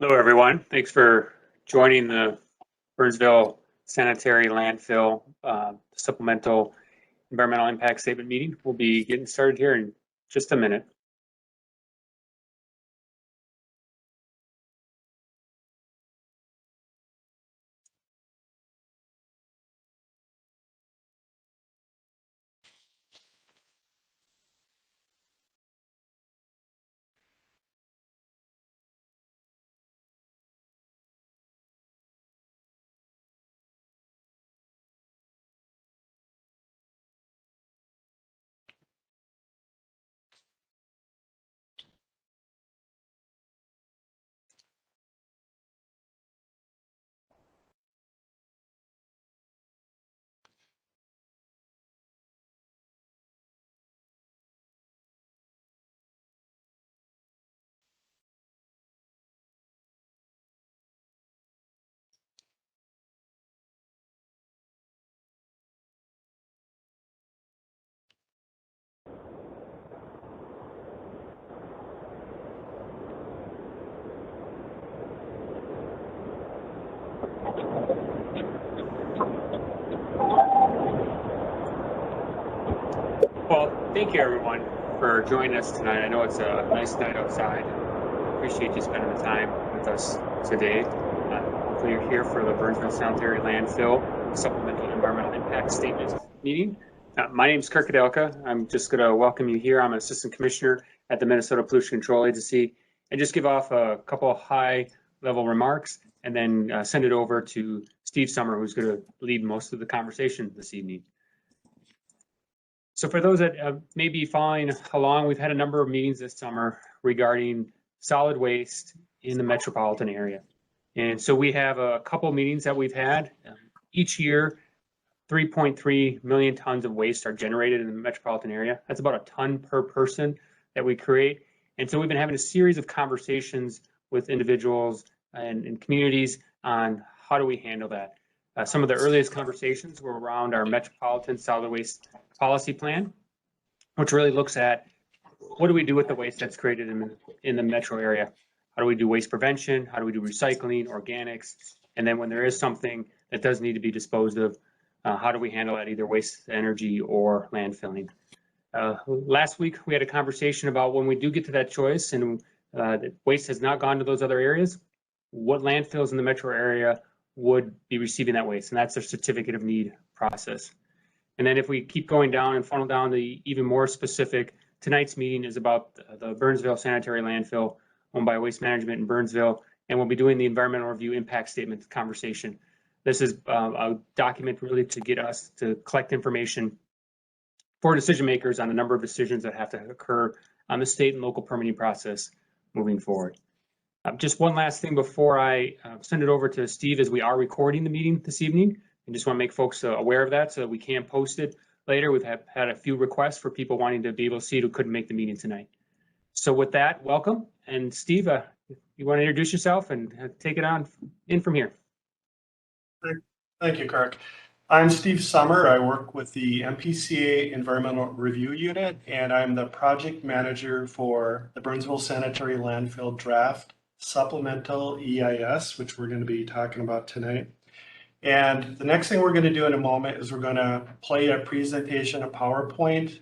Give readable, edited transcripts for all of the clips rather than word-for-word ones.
Hello, everyone. Thanks for joining the Burnsville Sanitary Landfill Supplemental Environmental Impact Statement meeting. We'll be getting started here in just a minute. Well, thank you, everyone, for joining us tonight. I know it's a nice night outside. Appreciate you spending the time with us today. Hopefully you're here for the Burnsville Sanitary Landfill Supplemental Environmental Impact Statement meeting. My name is Kirk Adelka. I'm just going to welcome you here. I'm an Assistant Commissioner at the Minnesota Pollution Control Agency, and just give off a couple of high-level remarks and then send it over to Steve Summer, who's going to lead most of the conversation this evening. So for those that may be following along, we've had a number of meetings this summer regarding solid waste in the metropolitan area. And so we have a couple meetings that we've had. Each year, 3.3 million tons of waste are generated in the metropolitan area. That's about a ton per person that we create. And so we've been having a series of conversations with individuals and communities on how do we handle that. Some of the earliest conversations were around our Metropolitan Solid Waste Policy Plan, which really looks at what do we do with the waste that's created in the metro area? How do we do waste prevention? How do we do recycling, organics? And then when there is something that does need to be disposed of, how do we handle that, either waste energy or landfilling? Last week, we had a conversation about when we do get to that choice and the waste has not gone to those other areas, what landfills in the metro area would be receiving that waste, and that's their certificate of need process. And then if we keep going down and funnel down the even more specific, tonight's meeting is about the Burnsville Sanitary Landfill owned by Waste Management in Burnsville, and we'll be doing the environmental review impact statement conversation. This is a document really to get us to collect information for decision makers on a number of decisions that have to occur on the state and local permitting process moving forward. Just one last thing before I send it over to Steve, as we are recording the meeting this evening, and just want to make folks aware of that so that we can post it later. We've had a few requests for people wanting to be able to see it who couldn't make the meeting tonight. So with that, welcome. And Steve, you want to introduce yourself and take it on in from here. Thank you, Kirk. I'm Steve Summer. I work with the MPCA Environmental Review Unit, and I'm the project manager for the Burnsville Sanitary Landfill Draft Supplemental EIS, which we're going to be talking about tonight. And the next thing we're going to do in a moment is we're going to play a presentation, a PowerPoint,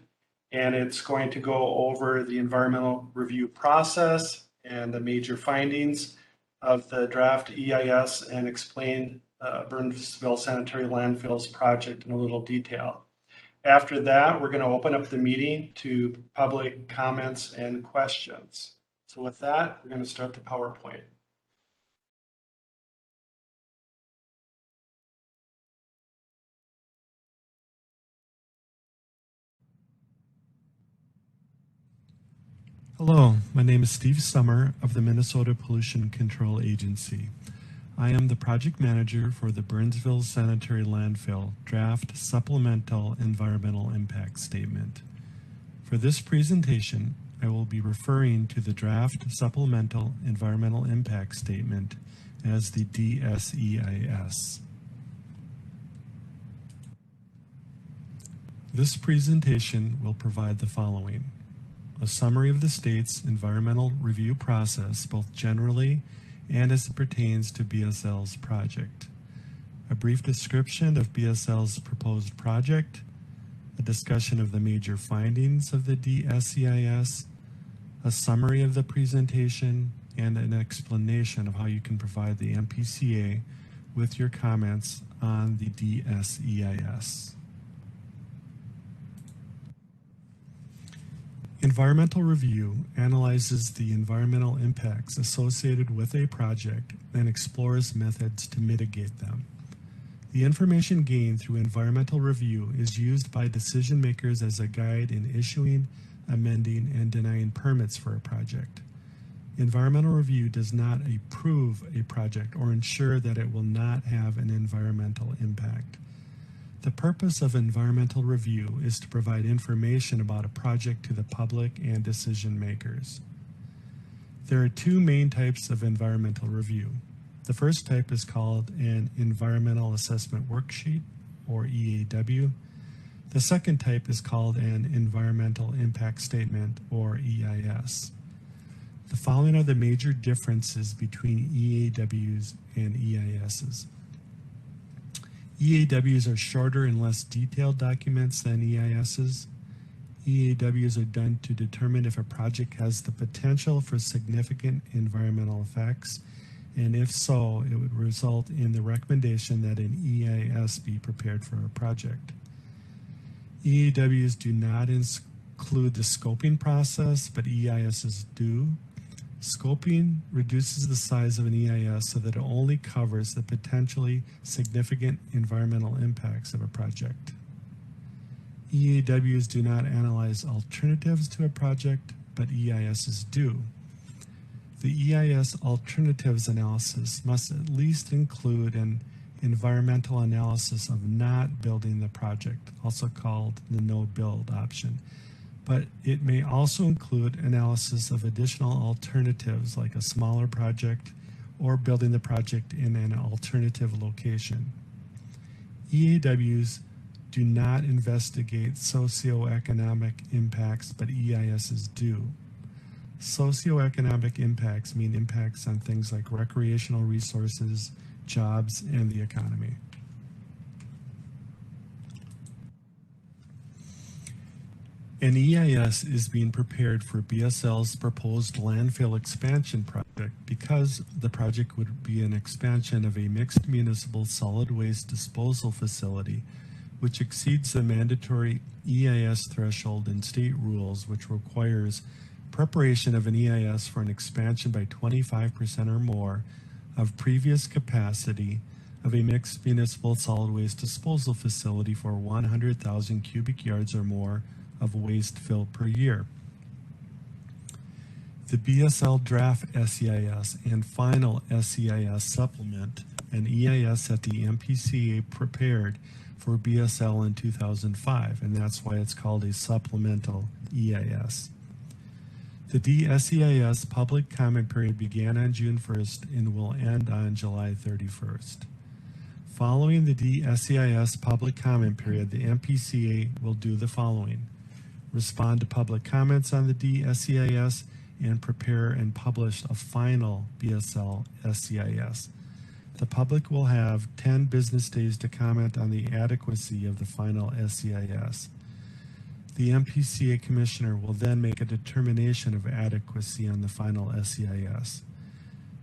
and it's going to go over the environmental review process and the major findings of the draft EIS and explain Burnsville Sanitary Landfill's project in a little detail. After that, we're going to open up the meeting to public comments and questions. So with that, we're going to start the PowerPoint. Hello, my name is Steve Summer of the Minnesota Pollution Control Agency. I am the project manager for the Burnsville Sanitary Landfill Draft Supplemental Environmental Impact Statement. For this presentation, I will be referring to the Draft Supplemental Environmental Impact Statement as the Dseis. This presentation will provide the following: a summary of the state's environmental review process, both generally and as it pertains to Bsl's project. A brief description of Bsl's proposed project, a discussion of the major findings of the Dscis, a summary of the presentation, and an explanation of how you can provide the MPCA with your comments on the Dseis. Environmental review analyzes the environmental impacts associated with a project and explores methods to mitigate them. The information gained through environmental review is used by decision makers as a guide in issuing, amending, and denying permits for a project. Environmental review does not approve a project or ensure that it will not have an environmental impact. The purpose of environmental review is to provide information about a project to the public and decision makers. There are two main types of environmental review. The first type is called an Environmental Assessment Worksheet, or EAW. The second type is called an Environmental Impact Statement, or EIS. The following are the major differences between EAWs and EISs. EAWs are shorter and less detailed documents than EISs. EAWs are done to determine if a project has the potential for significant environmental effects, and if so, it would result in the recommendation that an EIS be prepared for a project. EAWs do not include the scoping process, but EISs do. Scoping reduces the size of an EIS so that it only covers the potentially significant environmental impacts of a project. EAWs do not analyze alternatives to a project, but EISs do. The EIS alternatives analysis must at least include an environmental analysis of not building the project, also called the no-build option. But it may also include analysis of additional alternatives like a smaller project or building the project in an alternative location. EAWs do not investigate socioeconomic impacts, but EISs do. Socioeconomic impacts mean impacts on things like recreational resources, jobs, and the economy. An EIS is being prepared for Bsl's proposed landfill expansion project because the project would be an expansion of a mixed municipal solid waste disposal facility, which exceeds the mandatory EIS threshold in state rules, which requires preparation of an EIS for an expansion by 25% or more of previous capacity of a mixed municipal solid waste disposal facility for 100,000 cubic yards or more of waste fill per year. The Bsl draft SEIS and final SEIS supplement an EIS that the MPCA prepared for Bsl in 2005, and that's why it's called a supplemental EIS. The Dscis public comment period began on June 1st and will end on July 31st. Following the Dscis public comment period, the MPCA will do the following: respond to public comments on the Dscis and prepare and publish a final Bsl SEIS. The public will have 10 business days to comment on the adequacy of the final SEIS. The MPCA commissioner will then make a determination of adequacy on the final SEIS.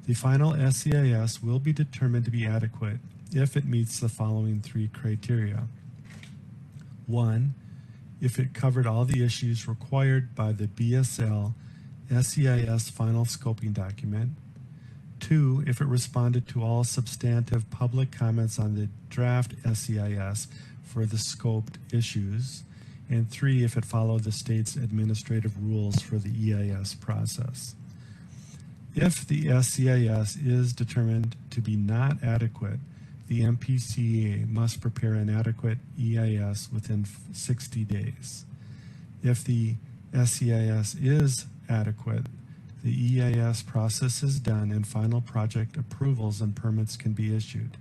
The final SEIS will be determined to be adequate if it meets the following three criteria. 1, if it covered all the issues required by the Bsl SEIS final scoping document. 2, if it responded to all substantive public comments on the draft SEIS for the scoped issues. And 3, if it followed the state's administrative rules for the EIS process. If the SEIS is determined to be not adequate, the MPCA must prepare an adequate EIS within 60 days. If the SEIS is adequate, the EIS process is done and final project approvals and permits can be issued.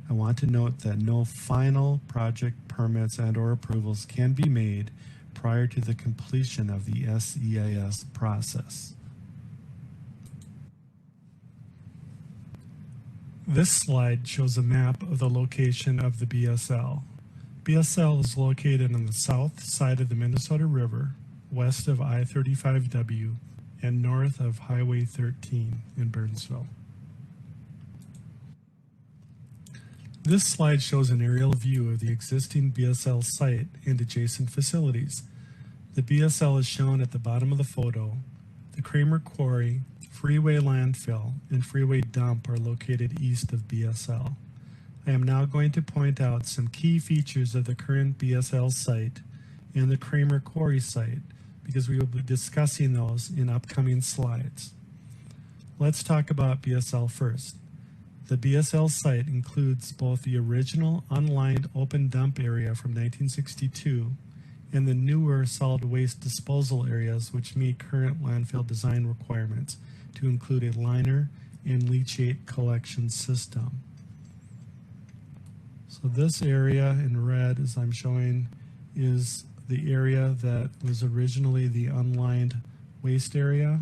I want to note that no final project permits and/or approvals can be made prior to the completion of the SEIS process. This slide shows a map of the location of the Bsl. Bsl is located on the south side of the Minnesota River, west of I-35W, and north of Highway 13 in Burnsville. This slide shows an aerial view of the existing Bsl site and adjacent facilities. The Bsl is shown at the bottom of the photo. The Creamer Quarry, Freeway Landfill, and Freeway Dump are located east of Bsl. I am now going to point out some key features of the current Bsl site and the Creamer Quarry site because we will be discussing those in upcoming slides. Let's talk about Bsl first. The Bsl site includes both the original unlined open dump area from 1962 and the newer solid waste disposal areas which meet current landfill design requirements to include a liner and leachate collection system. So this area in red, as I'm showing, is the area that was originally the unlined waste area,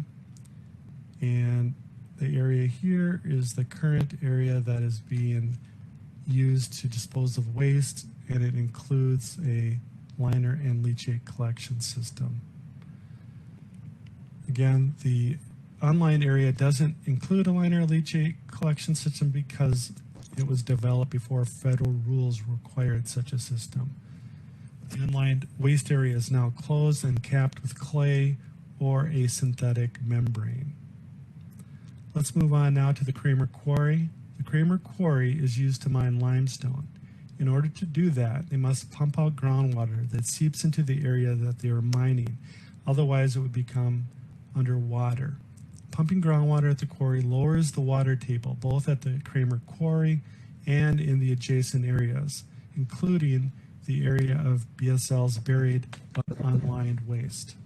and the area here is the current area that is being used to dispose of waste, and it includes a liner and leachate collection system. Again, the unlined area doesn't include a liner leachate collection system because it was developed before federal rules required such a system. The unlined waste area is now closed and capped with clay or a synthetic membrane. Let's move on now to the Creamer Quarry. The Creamer Quarry is used to mine limestone. In order to do that, they must pump out groundwater that seeps into the area that they are mining. Otherwise, it would become underwater. Pumping groundwater at the quarry lowers the water table, both at the Creamer Quarry and in the adjacent areas, including the area of Bsl's buried but unlined waste.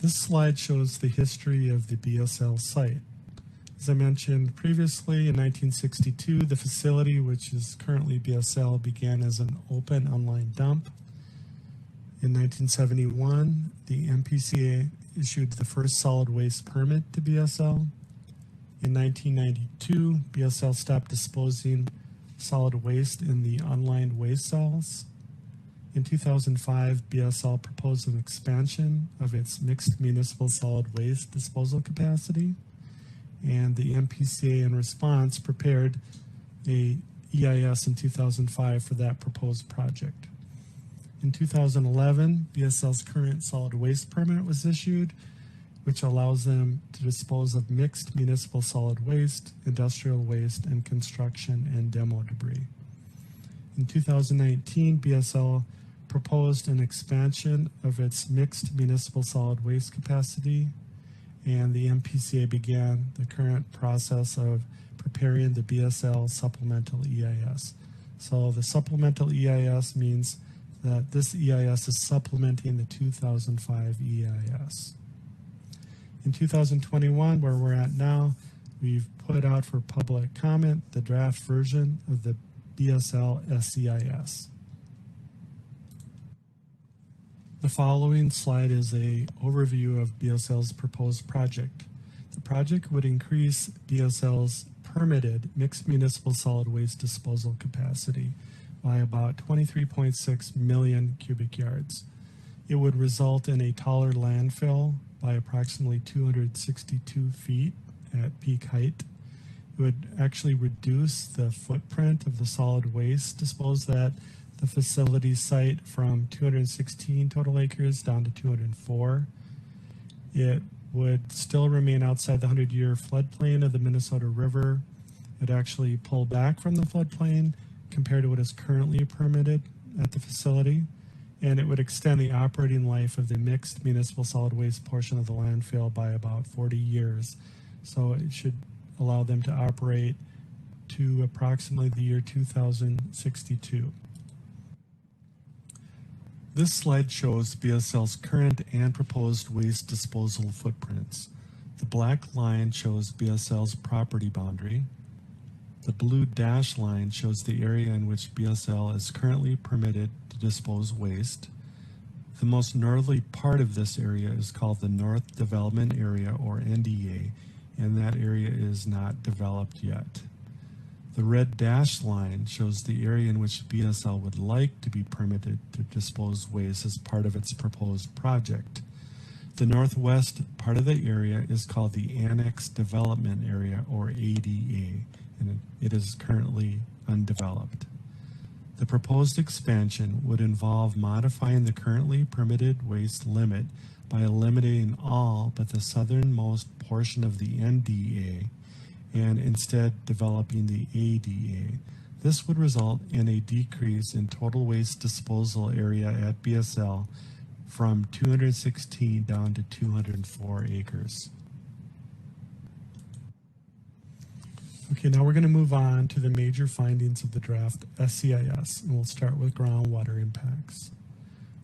This slide shows the history of the Bsl site. As I mentioned previously, in 1962, the facility, which is currently Bsl, began as an open unlined dump. In 1971, the MPCA issued the first solid waste permit to Bsl. In 1992, Bsl stopped disposing solid waste in the unlined waste cells. In 2005, Bsl proposed an expansion of its mixed municipal solid waste disposal capacity, and the MPCA in response prepared a EIS in 2005 for that proposed project. In 2011, Bsl's current solid waste permit was issued, which allows them to dispose of mixed municipal solid waste, industrial waste, and construction and demo debris. In 2019, Bsl proposed an expansion of its mixed municipal solid waste capacity, and the MPCA began the current process of preparing the Bsl supplemental EIS. So the supplemental EIS means that this EIS is supplementing the 2005 EIS. In 2021, where we're at now, we've put out for public comment the draft version of the Bsl SEIS. The following slide is an overview of Bsl's proposed project. The project would increase Bsl's permitted mixed municipal solid waste disposal capacity by about 23.6 million cubic yards. It would result in a taller landfill by approximately 262 feet at peak height. It would actually reduce the footprint of the solid waste disposed at the facility site from 216 total acres down to 204. It would still remain outside the 100-year floodplain of the Minnesota River. It actually pulled back from the floodplain compared to what is currently permitted at the facility, and it would extend the operating life of the mixed municipal solid waste portion of the landfill by about 40 years. So it should allow them to operate to approximately the year 2062. This slide shows Bsl's current and proposed waste disposal footprints. The black line shows Bsl's property boundary. The blue dashed line shows the area in which Bsl is currently permitted to dispose waste. The most northerly part of this area is called the North Development Area, or NDA, and that area is not developed yet. The red dashed line shows the area in which Bsl would like to be permitted to dispose waste as part of its proposed project. The northwest part of the area is called the Annex Development Area, or ADA, and it is currently undeveloped. The proposed expansion would involve modifying the currently permitted waste limit by eliminating all but the southernmost portion of the NDA and instead developing the ADA. This would result in a decrease in total waste disposal area at Bsl from 216 down to 204 acres. Okay, now we're going to move on to the major findings of the draft SCIS, and we'll start with groundwater impacts.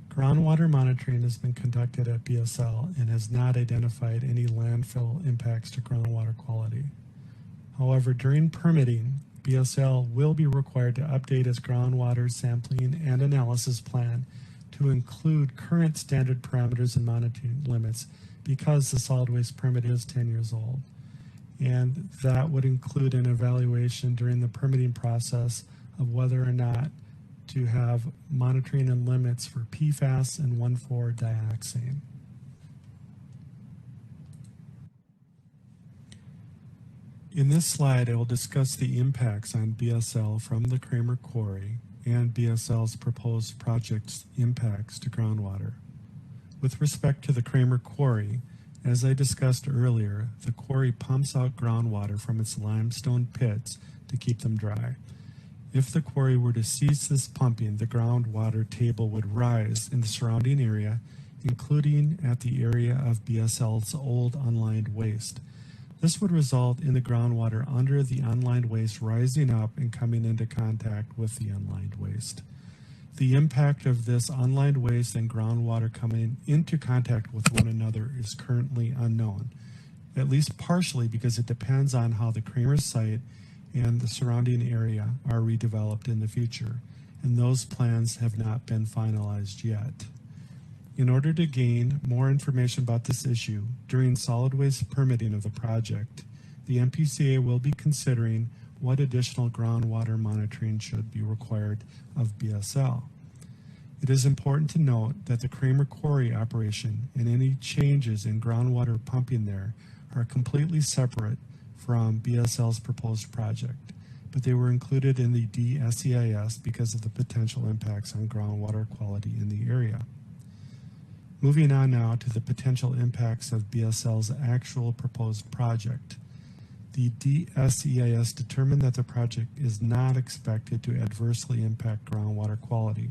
Groundwater monitoring has been conducted at Bsl and has not identified any landfill impacts to groundwater quality. However, during permitting, Bsl will be required to update its groundwater sampling and analysis plan to include current standard parameters and monitoring limits because the solid waste permit is 10 years old. And that would include an evaluation during the permitting process of whether or not to have monitoring and limits for Pfas and 1,4-dioxane. In this slide, I will discuss the impacts on Bsl from the Creamer Quarry and Bsl's proposed project's impacts to groundwater. With respect to the Creamer Quarry, as I discussed earlier, the quarry pumps out groundwater from its limestone pits to keep them dry. If the quarry were to cease this pumping, the groundwater table would rise in the surrounding area, including at the area of Bsl's old unlined waste. This would result in the groundwater under the unlined waste rising up and coming into contact with the unlined waste. The impact of this unlined waste and groundwater coming into contact with one another is currently unknown, at least partially because it depends on how the Creamer site and the surrounding area are redeveloped in the future, and those plans have not been finalized yet. In order to gain more information about this issue, during solid waste permitting of the project, the MPCA will be considering what additional groundwater monitoring should be required of Bsl. It is important to note that the Creamer Quarry operation and any changes in groundwater pumping there are completely separate from Bsl's proposed project, but they were included in the Dscis because of the potential impacts on groundwater quality in the area. Moving on now to the potential impacts of Bsl's actual proposed project. The Dscis determined that the project is not expected to adversely impact groundwater quality.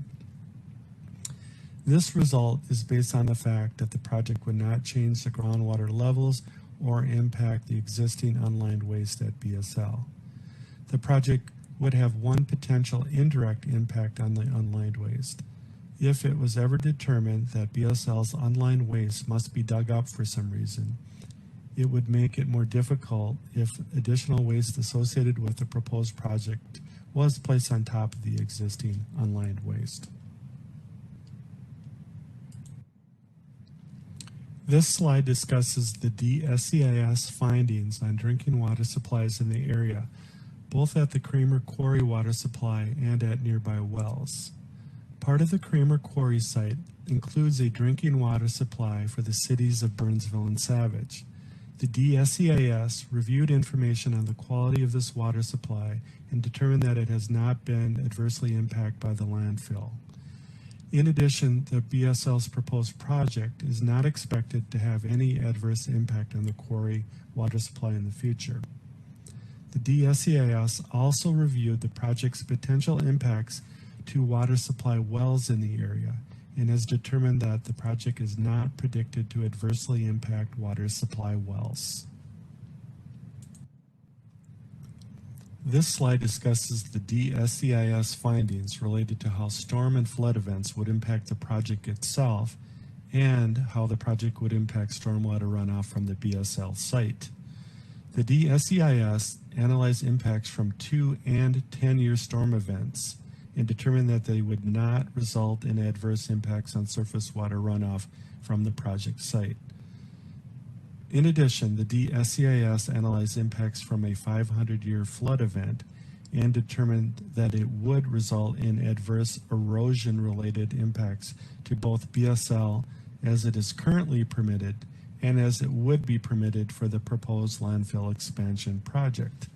This result is based on the fact that the project would not change the groundwater levels or impact the existing unlined waste at Bsl. The project would have one potential indirect impact on the unlined waste. If it was ever determined that Bsl's unlined waste must be dug up for some reason, it would make it more difficult if additional waste associated with the proposed project was placed on top of the existing unlined waste. This slide discusses the Dscis findings on drinking water supplies in the area, both at the Creamer Quarry water supply and at nearby wells. Part of the Creamer Quarry site includes a drinking water supply for the cities of Burnsville and Savage. The Dscis reviewed information on the quality of this water supply and determined that it has not been adversely impacted by the landfill. In addition, the Bsl's proposed project is not expected to have any adverse impact on the quarry water supply in the future. The Dscis also reviewed the project's potential impacts to water supply wells in the area and has determined that the project is not predicted to adversely impact water supply wells. This slide discusses the Dscis findings related to how storm and flood events would impact the project itself and how the project would impact stormwater runoff from the Bsl site. The Dscis analyzed impacts from 2- and 10-year storm events and determined that they would not result in adverse impacts on surface water runoff from the project site. In addition, the Dseis analyzed impacts from a 500-year flood event and determined that it would result in adverse erosion-related impacts to both Bsl as it is currently permitted and as it would be permitted for the proposed landfill expansion project.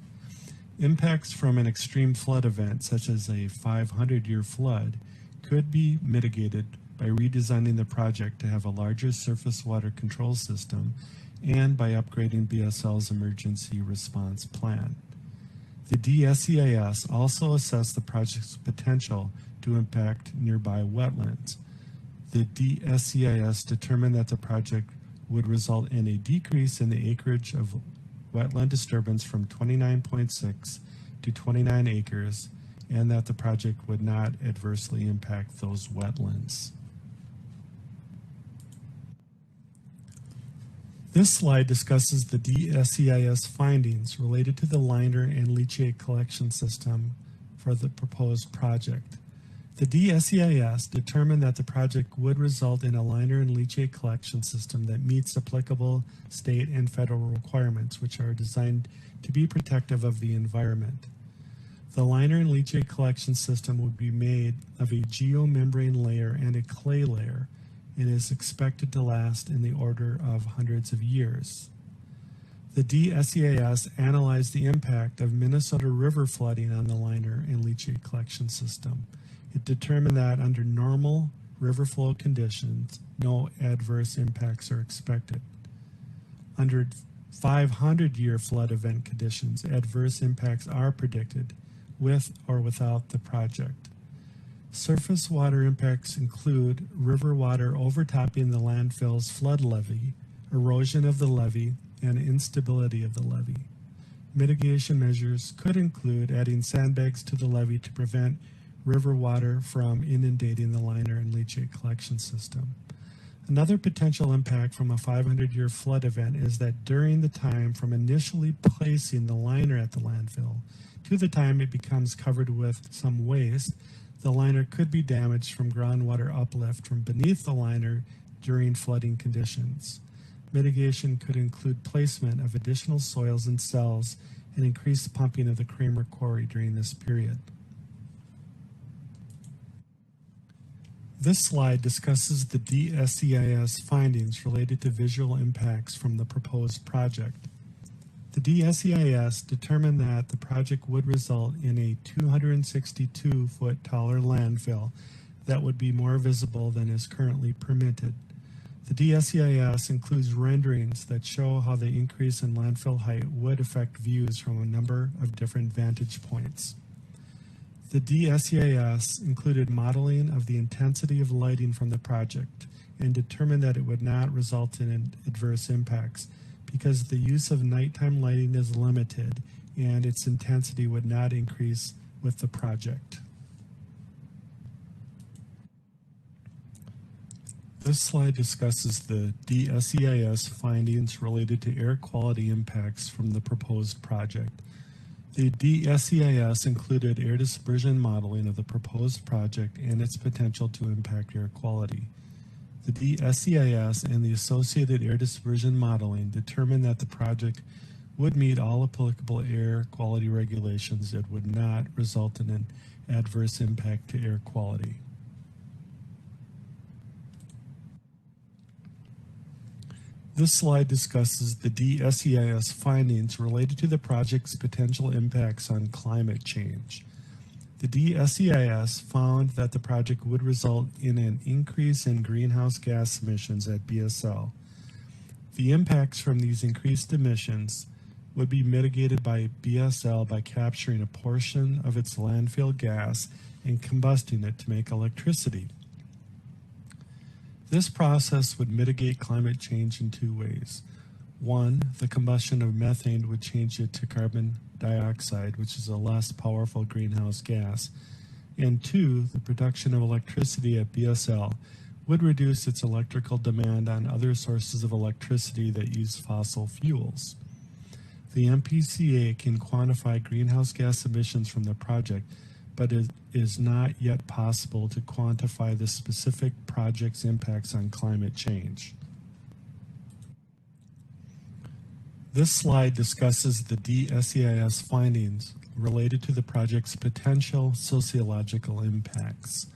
Impacts from an extreme flood event, such as a 500-year flood, could be mitigated by redesigning the project to have a larger surface water control system and by upgrading Bsl's emergency response plan. The Dseis also assessed the project's potential to impact nearby wetlands. The Dseis determined that the project would result in a decrease in the acreage of wetland disturbance from 29.6 to 29 acres, and that the project would not adversely impact those wetlands. This slide discusses the Dseis findings related to the liner and leachate collection system for the proposed project. The Dseis determined that the project would result in a liner and leachate collection system that meets applicable state and federal requirements, which are designed to be protective of the environment. The liner and leachate collection system would be made of a geomembrane layer and a clay layer, and is expected to last in the order of hundreds of years. The Dseis analyzed the impact of Minnesota river flooding on the liner and leachate collection system. It determined that under normal river flow conditions, no adverse impacts are expected. Under 500-year flood event conditions, adverse impacts are predicted with or without the project. Surface water impacts include river water overtopping the landfill's flood levee, erosion of the levee, and instability of the levee. Mitigation measures could include adding sandbags to the levee to prevent river water from inundating the liner and leachate collection system. Another potential impact from a 500-year flood event is that during the time from initially placing the liner at the landfill to the time it becomes covered with some waste, the liner could be damaged from groundwater uplift from beneath the liner during flooding conditions. Mitigation could include placement of additional soils and cells and increased pumping of the Creamer Quarry during this period. This slide discusses the Dseis findings related to visual impacts from the proposed project. The Dseis determined that the project would result in a 262-foot taller landfill that would be more visible than is currently permitted. The Dseis includes renderings that show how the increase in landfill height would affect views from a number of different vantage points. The Dseis included modeling of the intensity of lighting from the project and determined that it would not result in adverse impacts because the use of nighttime lighting is limited and its intensity would not increase with the project. This slide discusses the Dseis findings related to air quality impacts from the proposed project. The Dseis included air dispersion modeling of the proposed project and its potential to impact air quality. The Dseis and the associated air dispersion modeling determined that the project would meet all applicable air quality regulations. It would not result in an adverse impact to air quality. This slide discusses the Dseis findings related to the project's potential impacts on climate change. The Dseis found that the project would result in an increase in greenhouse gas emissions at Bsl. The impacts from these increased emissions would be mitigated by Bsl by capturing a portion of its landfill gas and combusting it to make electricity. This process would mitigate climate change in two ways. One, the combustion of methane would change it to carbon dioxide, which is a less powerful greenhouse gas. And two, the production of electricity at Bsl would reduce its electrical demand on other sources of electricity that use fossil fuels. The MPCA can quantify greenhouse gas emissions from the project but it is not yet possible to quantify the specific project's impacts on climate change. This slide discusses the Dseis findings related to the project's potential sociological impacts.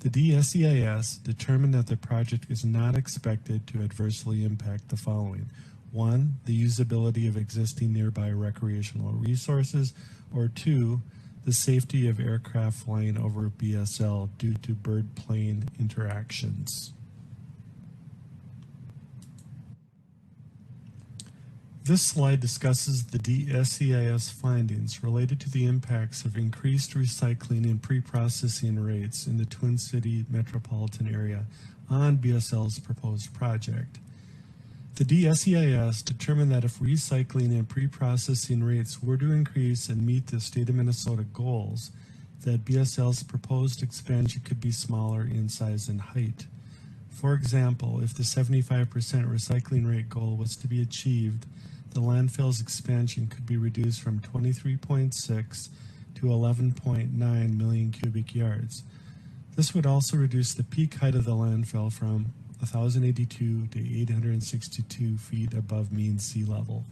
The Dseis determined that the project is not expected to adversely impact the following. 1, the usability of existing nearby recreational resources, or 2, the safety of aircraft flying over Bsl due to bird-plane interactions. This slide discusses the Dseis findings related to the impacts of increased recycling and pre-processing rates in the Twin City metropolitan area on Bsl's proposed project. The Dseis determined that if recycling and pre-processing rates were to increase and meet the state of Minnesota goals, that Bsl's proposed expansion could be smaller in size and height. For example, if the 75% recycling rate goal was to be achieved, the landfill's expansion could be reduced from 23.6 to 11.9 million cubic yards. This would also reduce the peak height of the landfill from 1,082 to 862 feet above mean sea level.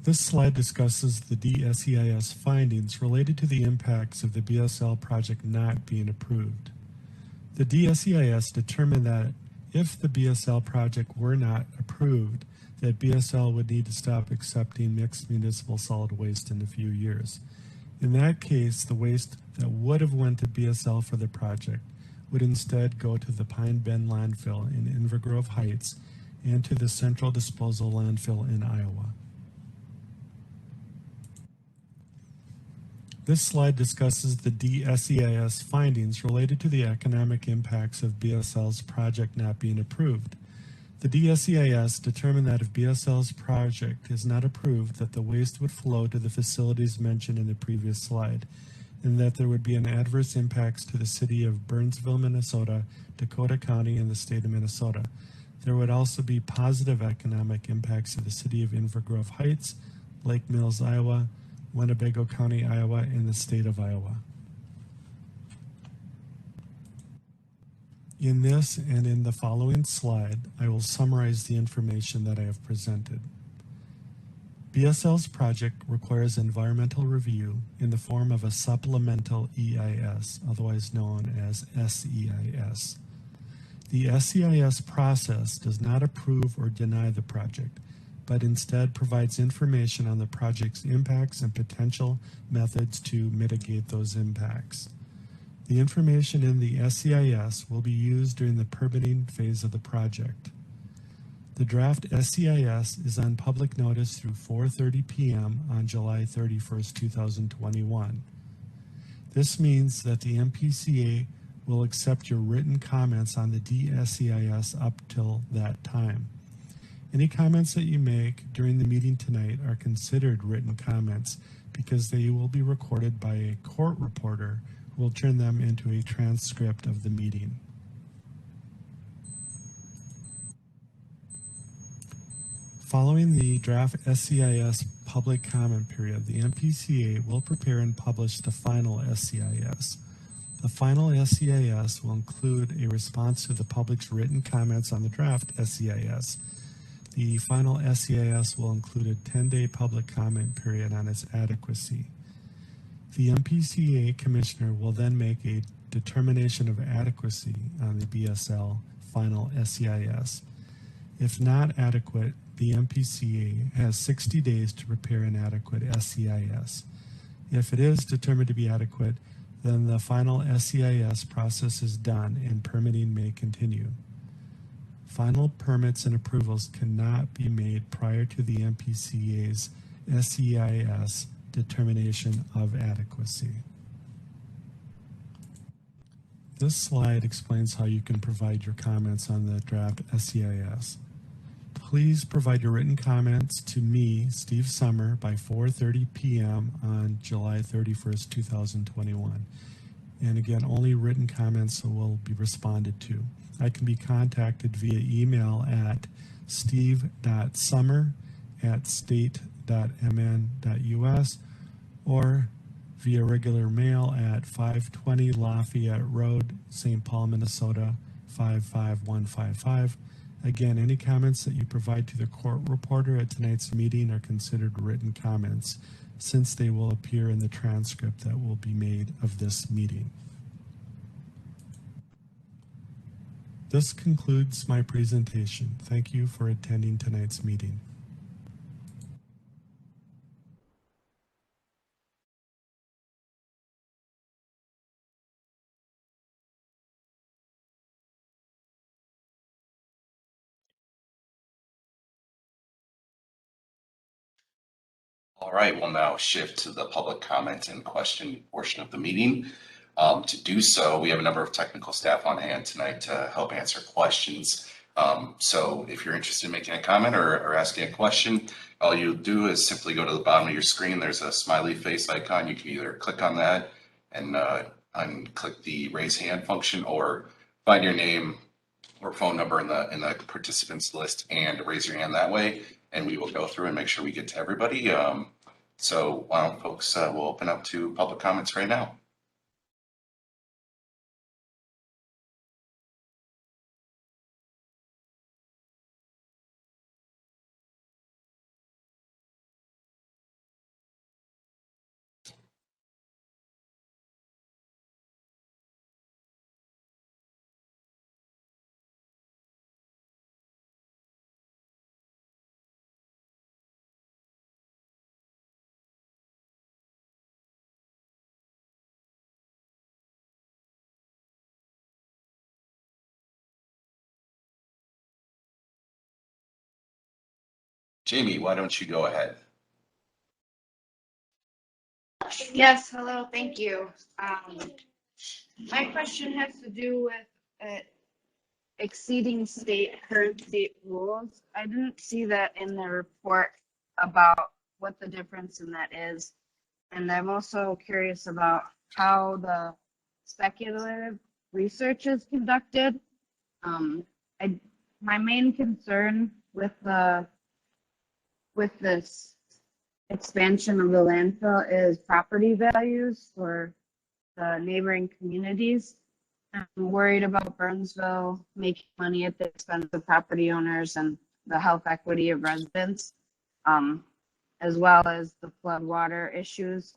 This slide discusses the Dseis findings related to the impacts of the Bsl project not being approved. The Dseis determined that if the Bsl project were not approved, that Bsl would need to stop accepting mixed municipal solid waste in a few years. In that case, the waste that would have went to Bsl for the project would instead go to the Pine Bend landfill in Inver Grove Heights and to the Central Disposal landfill in Iowa. This slide discusses the Dseis findings related to the economic impacts of Bsl's project not being approved. The Dseis determined that if Bsl's project is not approved, that the waste would flow to the facilities mentioned in the previous slide, and that there would be an adverse impacts to the city of Burnsville, Minnesota, Dakota County, and the state of Minnesota. There would also be positive economic impacts to the city of Inver Grove Heights, Lake Mills, Iowa, Winnebago County, Iowa, and the state of Iowa. In this and in the following slide, I will summarize the information that I have presented. Bsl's project requires environmental review in the form of a supplemental EIS, otherwise known as SEIS. The SEIS process does not approve or deny the project, but instead provides information on the project's impacts and potential methods to mitigate those impacts. The information in the SEIS will be used during the permitting phase of the project. The draft SEIS is on public notice through 4:30 p.m. on July 31st, 2021. This means that the MPCA will accept your written comments on the Dseis up till that time. Any comments that you make during the meeting tonight are considered written comments because they will be recorded by a court reporter who will turn them into a transcript of the meeting. Following the draft SEIS public comment period, the MPCA will prepare and publish the final SEIS. The final SEIS will include a response to the public's written comments on the draft SEIS. The final SEIS will include a 10-day public comment period on its adequacy. The MPCA commissioner will then make a determination of adequacy on the Bsl final SEIS. If not adequate, the MPCA has 60 days to prepare an adequate SEIS. If it is determined to be adequate, then the final SEIS process is done and permitting may continue. Final permits and approvals cannot be made prior to the MPCA's SEIS determination of adequacy. This slide explains how you can provide your comments on the draft SEIS. Please provide your written comments to me, Steve Summer, by 4:30 p.m. on July 31st, 2021. And again, only written comments will be responded to. I can be contacted via email at steve.summer at state.mn.us or via regular mail at 520 Lafayette Road, St. Paul, Minnesota 55155. Again, any comments that you provide to the court reporter at tonight's meeting are considered written comments, since they will appear in the transcript that will be made of this meeting. This concludes my presentation. Thank you for attending tonight's meeting. All right, we'll now shift to the public comment and question portion of the meeting. To do so, we have a number of technical staff on hand tonight to help answer questions. So if you're interested in making a comment or asking a question, all you do is simply go to the bottom of your screen. There's a smiley face icon. You can either click on that and click the raise hand function, or find your name or phone number in the participants list and raise your hand that way, and we will go through and make sure we get to everybody. So why don't folks, we'll open up to public comments right now. Jamie, why don't you go ahead? Yes, hello, thank you. My question has to do with exceeding current state rules. I didn't see that in the report about what the difference in that is. And I'm also curious about how the speculative research is conducted. My main concern with this expansion of the landfill is property values for the neighboring communities. I'm worried about Burnsville making money at the expense of property owners and the health equity of residents, as well as the floodwater issues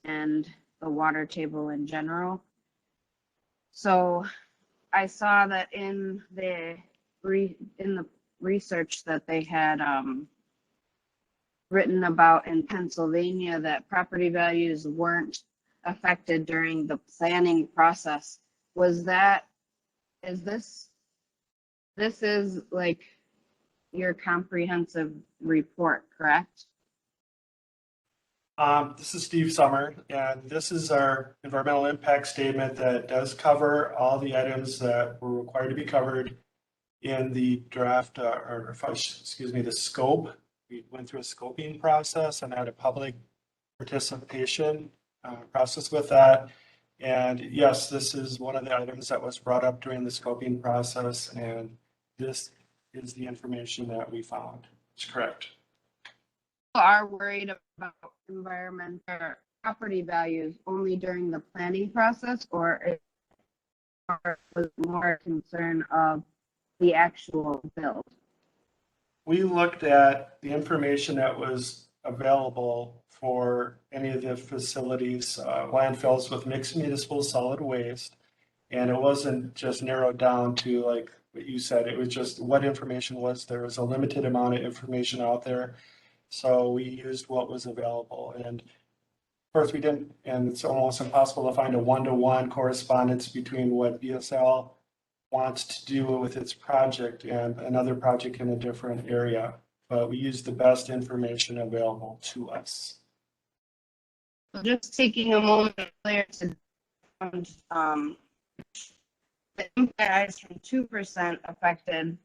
and the water table in general. So I saw that in the research that they had written about in Pennsylvania, that property values weren't affected during the planning process. This is like your comprehensive report, correct? This is Steve Summer, and this is our environmental impact statement that does cover all the items that were required to be covered in the draft, the scope. We went through a scoping process and had a public participation process with that. And yes, this is one of the items that was brought up during the scoping process, and this is the information that we found. It's correct. Are worried about environmental property values only during the planning process, or was more concern of the actual build? We looked at the information that was available for any of the facilities, landfills with mixed municipal solid waste. And it wasn't just narrowed down to like what you said, it was just what information was. There was a limited amount of information out there. So we used what was available. And of course we didn't, and it's almost impossible to find a one-to-one correspondence between what Bsl wants to do with its project and another project in a different area. But we used the best information available to us. Just taking a moment there to the impacts from 2% affected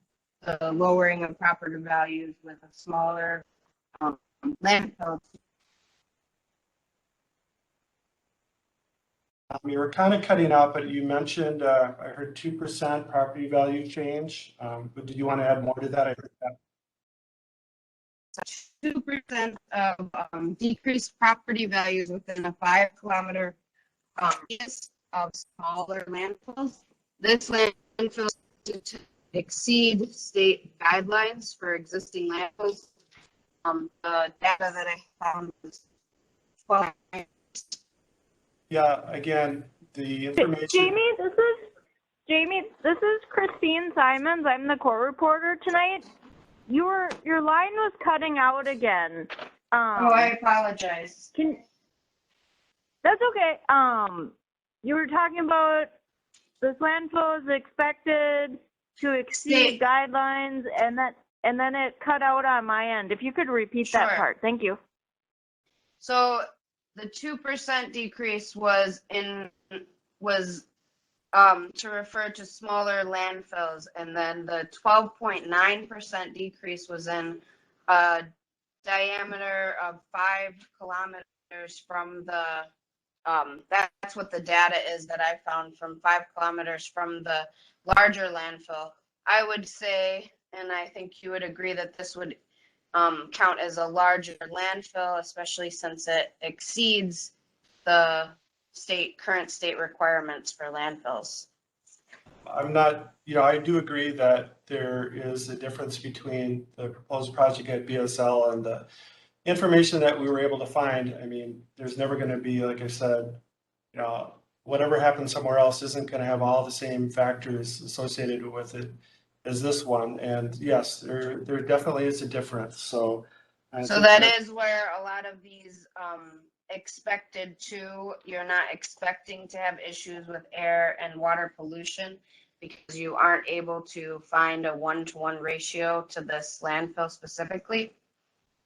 the lowering of property values with a smaller landfill. You were kind of cutting out, but you mentioned, I heard 2% property value change. But did you want to add more to that? I heard that. 2% of decreased property values within a 5-kilometer radius of smaller landfills. This landfill is to exceed state guidelines for existing landfills. The data that I found was 12. Yeah, again, the information. Jamie, this is Christine Simons. I'm the court reporter tonight. Your line was cutting out again. I apologize. That's okay. You were talking about this landfill is expected to exceed guidelines, and then it cut out on my end. If you could repeat that part, thank you. So the 2% decrease was to refer to smaller landfills, and then the 12.9% decrease was in a diameter of 5 kilometers from the that's what the data is that I found, from 5 kilometers from the larger landfill. I would say, and I think you would agree, that this would count as a larger landfill, especially since it exceeds the current state requirements for landfills. I'm not, I do agree that there is a difference between the proposed project at Bsl and the information that we were able to find. I mean, there's never going to be, like I said, whatever happens somewhere else isn't going to have all the same factors associated with it as this one. And yes, there definitely is a difference. So that is where a lot of these you're not expecting to have issues with air and water pollution because you aren't able to find a 1-to-1 ratio to this landfill specifically.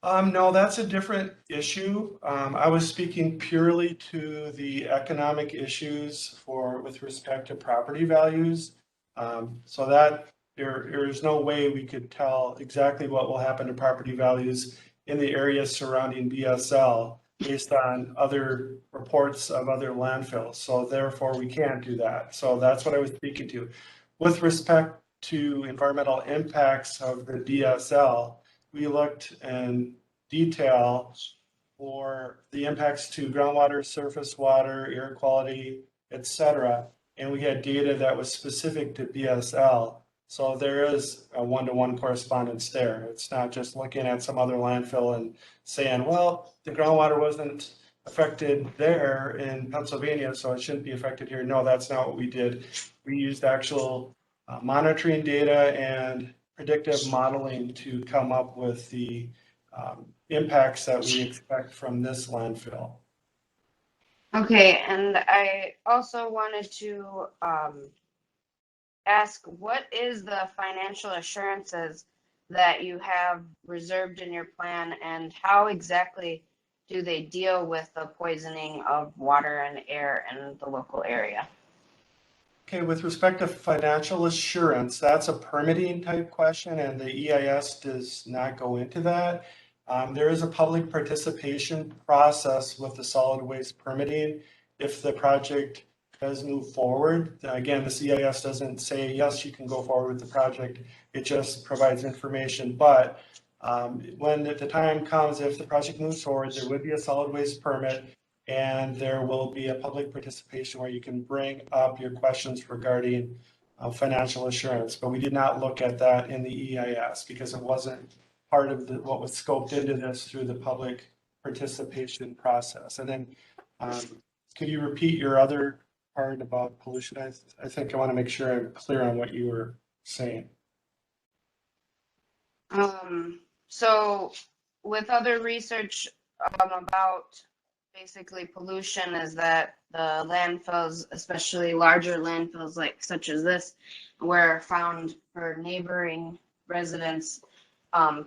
No, that's a different issue. I was speaking purely to the economic issues with respect to property values. So that there's no way we could tell exactly what will happen to property values in the areas surrounding Bsl based on other reports of other landfills. So therefore we can't do that. So that's what I was speaking to. With respect to environmental impacts of the Bsl, we looked in detail for the impacts to groundwater, surface water, air quality, etc. And we had data that was specific to Bsl. So there is a 1-to-1 correspondence there. It's not just looking at some other landfill and saying, well, the groundwater wasn't affected there in Pennsylvania, so it shouldn't be affected here. No, that's not what we did. We used actual monitoring data and predictive modeling to come up with the impacts that we expect from this landfill. Okay, and I also wanted to ask, what is the financial assurances that you have reserved in your plan, and how exactly do they deal with the poisoning of water and air in the local area? Okay, with respect to financial assurance, that's a permitting type question, and the EIS does not go into that. There is a public participation process with the solid waste permitting if the project does move forward. Again, the EIS doesn't say, yes, you can go forward with the project. It just provides information. But when the time comes, if the project moves forward, there would be a solid waste permit, and there will be a public participation where you can bring up your questions regarding financial assurance. But we did not look at that in the EIS because it wasn't part of what was scoped into this through the public participation process. And then could you repeat your other part about pollution? I think I want to make sure I'm clear on what you were saying. So with other research about basically pollution, is that the landfills, especially larger landfills such as this, were found for neighboring residents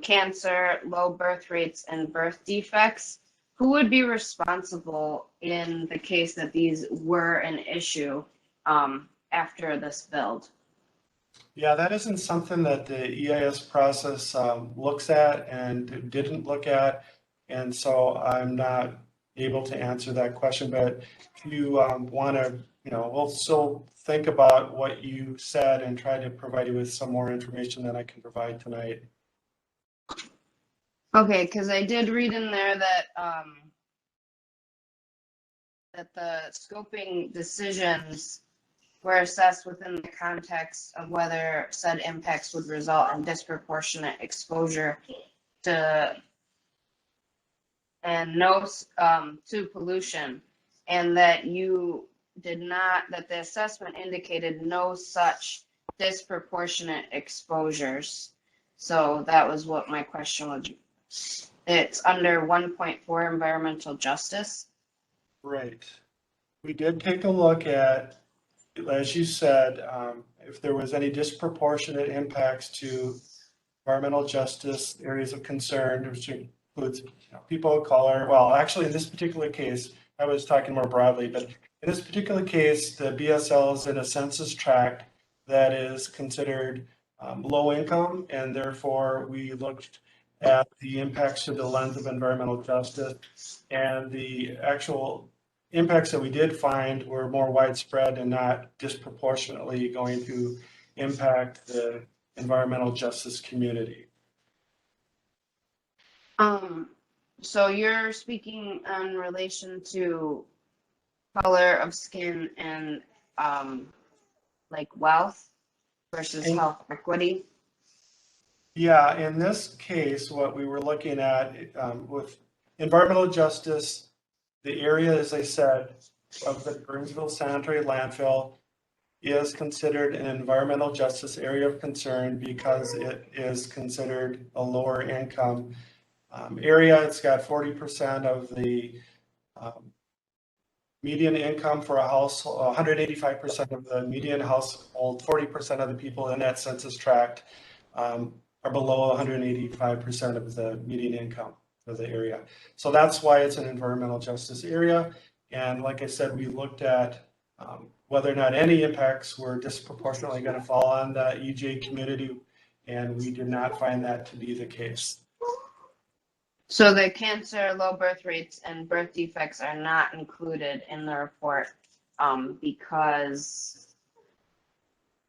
cancer, low birth rates, and birth defects. Who would be responsible in the case that these were an issue after this build? Yeah, that isn't something that the EIS process looks at and didn't look at. And so I'm not able to answer that question. But if you want to, we'll still think about what you said and try to provide you with some more information that I can provide tonight. Okay, because I did read in there that that the scoping decisions were assessed within the context of whether said impacts would result in disproportionate exposure to and no to pollution, and that you did not, that the assessment indicated no such disproportionate exposures. So that was what my question was. It's under 1.4 environmental justice. Right. We did take a look at, as you said, if there was any disproportionate impacts to environmental justice areas of concern, which includes people of color. Well, actually, in this particular case, I was talking more broadly, but in this particular case, the Bsl is in a census tract that is considered low income, and therefore we looked at the impacts through the lens of environmental justice, and the actual impacts that we did find were more widespread and not disproportionately going to impact the environmental justice community. So you're speaking in relation to color of skin and like wealth versus health equity? Yeah, in this case, what we were looking at with environmental justice, the area, as I said, of the Burnsville Sanitary Landfill is considered an environmental justice area of concern because it is considered a lower income area. It's got 40% of the median income for a household, 185% of the median household, 40% of the people in that census tract are below 185% of the median income of the area. So that's why it's an environmental justice area. And like I said, we looked at whether or not any impacts were disproportionately going to fall on the EJ community, and we did not find that to be the case. So the cancer, low birth rates, and birth defects are not included in the report because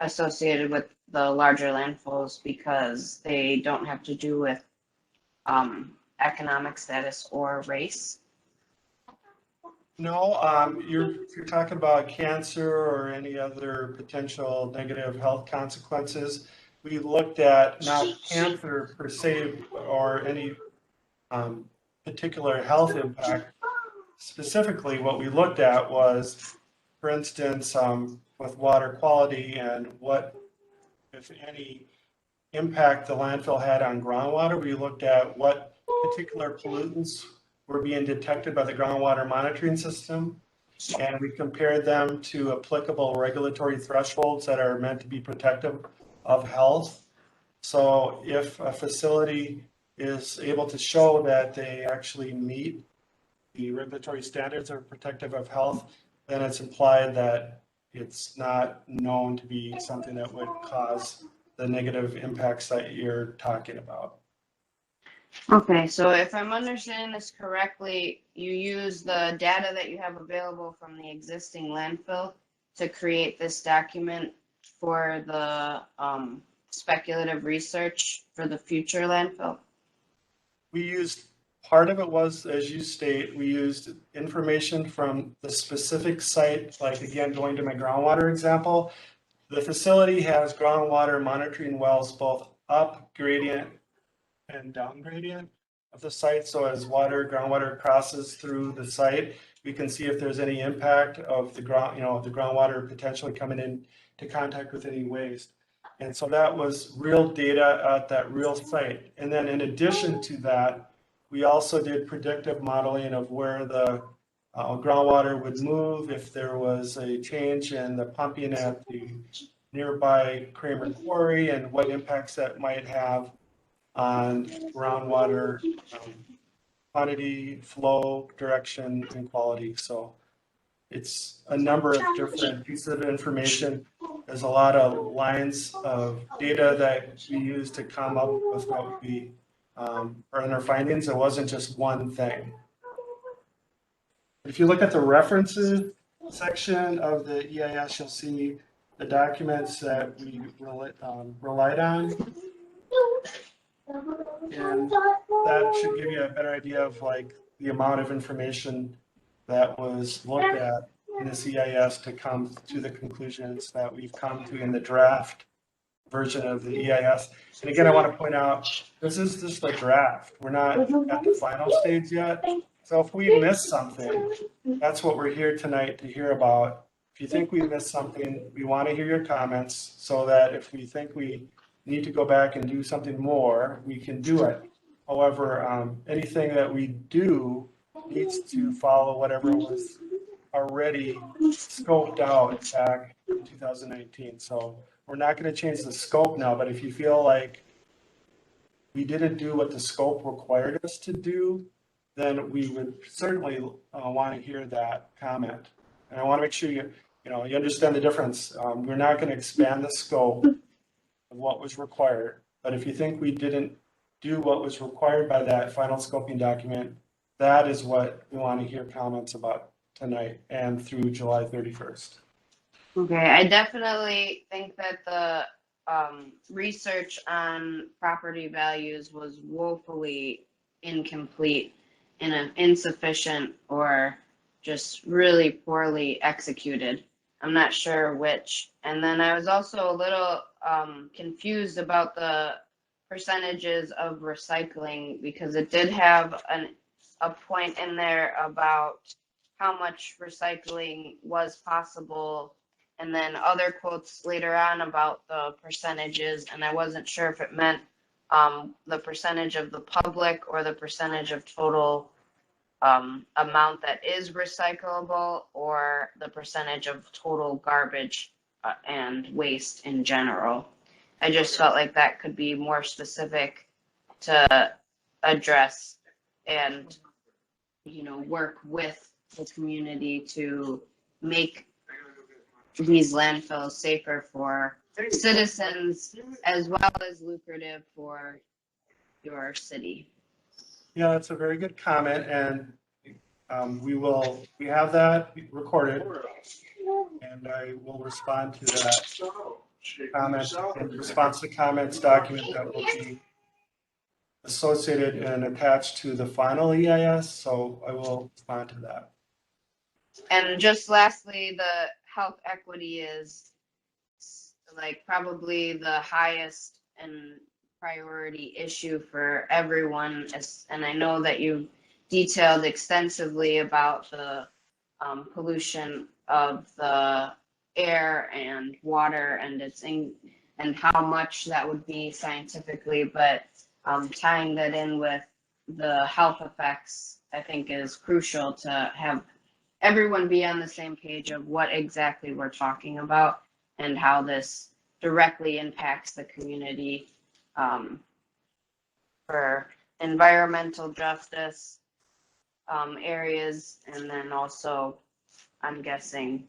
associated with the larger landfills because they don't have to do with economic status or race. No, you're talking about cancer or any other potential negative health consequences. We looked at not cancer per se or any particular health impact. Specifically, what we looked at was, for instance, with water quality and what, if any, impact the landfill had on groundwater. We looked at what particular pollutants were being detected by the groundwater monitoring system, and we compared them to applicable regulatory thresholds that are meant to be protective of health. So if a facility is able to show that they actually meet the regulatory standards are protective of health, then it's implied that it's not known to be something that would cause the negative impacts that you're talking about. Okay, so if I'm understanding this correctly, you use the data that you have available from the existing landfill to create this document for the speculative research for the future landfill? We used, part of it was, as you state, we used information from the specific site, like again, going to my groundwater example. The facility has groundwater monitoring wells, both up gradient and down gradient of the site. So as groundwater crosses through the site, we can see if there's any impact of the groundwater potentially coming into contact with any waste. And so that was real data at that real site. And then in addition to that, we also did predictive modeling of where the groundwater would move if there was a change in the pumping at the nearby Creamer Quarry and what impacts that might have on groundwater quantity, flow, direction, and quality. So it's a number of different pieces of information. There's a lot of lines of data that we use to come up with what we are in our findings. It wasn't just one thing. If you look at the references section of the EIS, you'll see the documents that we relied on. And that should give you a better idea of like the amount of information that was looked at in this EIS to come to the conclusions that we've come to in the draft version of the EIS. And again, I want to point out, this is just a draft. We're not at the final stage yet. So if we miss something, that's what we're here tonight to hear about. If you think we missed something, we want to hear your comments so that if we think we need to go back and do something more, we can do it. However, anything that we do needs to follow whatever was already scoped out back in 2019. So we're not going to change the scope now, but if you feel like we didn't do what the scope required us to do, then we would certainly want to hear that comment. And I want to make sure you understand the difference. We're not going to expand the scope of what was required, but if you think we didn't do what was required by that final scoping document, that is what we want to hear comments about tonight and through July 31st. Okay, I definitely think that the research on property values was woefully incomplete and insufficient or just really poorly executed. I'm not sure which. And then I was also a little confused about the percentages of recycling because it did have a point in there about how much recycling was possible, and then other quotes later on about the percentages, and I wasn't sure if it meant the percentage of the public or the percentage of total amount that is recyclable or the percentage of total garbage and waste in general. I just felt like that could be more specific to address and, work with the community to make these landfills safer for citizens as well as lucrative for your city. Yeah, that's a very good comment, and we have that recorded, and I will respond to that comment in response to comments document that will be associated and attached to the final EIS, so I will respond to that. And just lastly, the health equity is like probably the highest and priority issue for everyone. And I know that you detailed extensively about the pollution of the air and water and how much that would be scientifically, but tying that in with the health effects, I think is crucial to have everyone be on the same page of what exactly we're talking about and how this directly impacts the community for environmental justice areas, and then also, I'm guessing,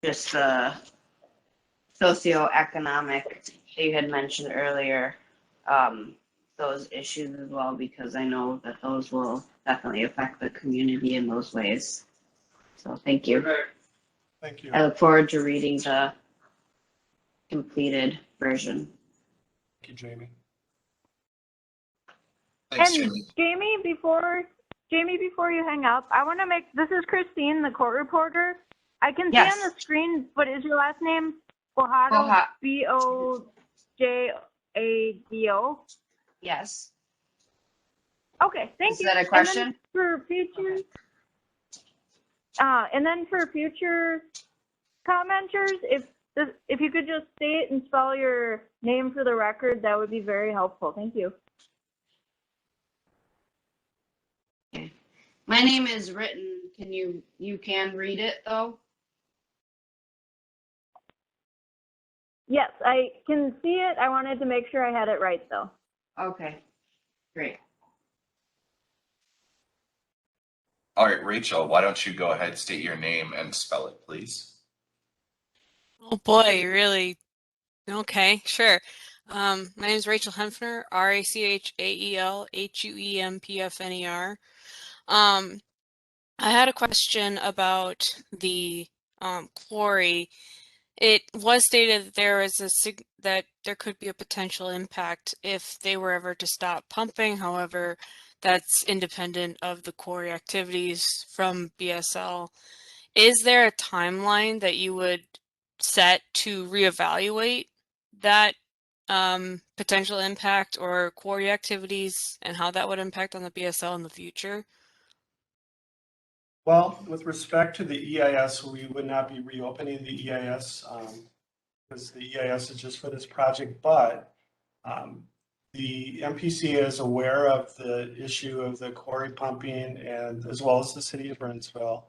just the socioeconomic that you had mentioned earlier, those issues as well, because I know that those will definitely affect the community in those ways. So thank you. Thank you. I look forward to reading the completed version. Thank you, Jamie. Thanks, And Jamie. Jamie, before you hang up, I want to this is Christine, the court reporter. I can see Yes. on the screen, what is your last name? Bojado, Bojado. Yes. Okay, thank you. Is that a question? And then for future commenters, if you could just state and spell your name for the record, that would be very helpful. Thank you. Okay. My name is written. You can read it though? Yes, I can see it. I wanted to make sure I had it right though. Okay, great. All right, Rachel, why don't you go ahead, state your name and spell it, please? Oh boy, really? Okay, sure. My name is Rachel Hempfner, RACHAELHUEMPFNER. I had a question about the quarry. It was stated that there is that there could be a potential impact if they were ever to stop pumping. However, that's independent of the quarry activities from Bsl. Is there a timeline that you would set to reevaluate that potential impact or quarry activities and how that would impact on the Bsl in the future? Well, with respect to the EIS, we would not be reopening the EIS because the EIS is just for this project, but the MPCA is aware of the issue of the quarry pumping and as well as the city of Burnsville.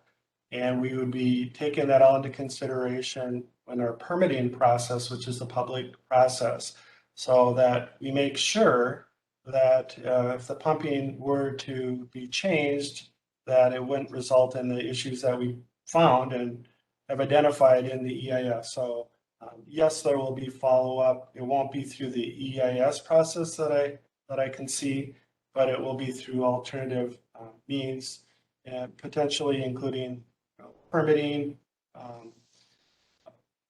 And we would be taking that all into consideration in our permitting process, which is the public process, so that we make sure that if the pumping were to be changed, that it wouldn't result in the issues that we found and have identified in the EIS. So yes, there will be follow-up. It won't be through the EIS process that I can see, but it will be through alternative means and potentially including permitting.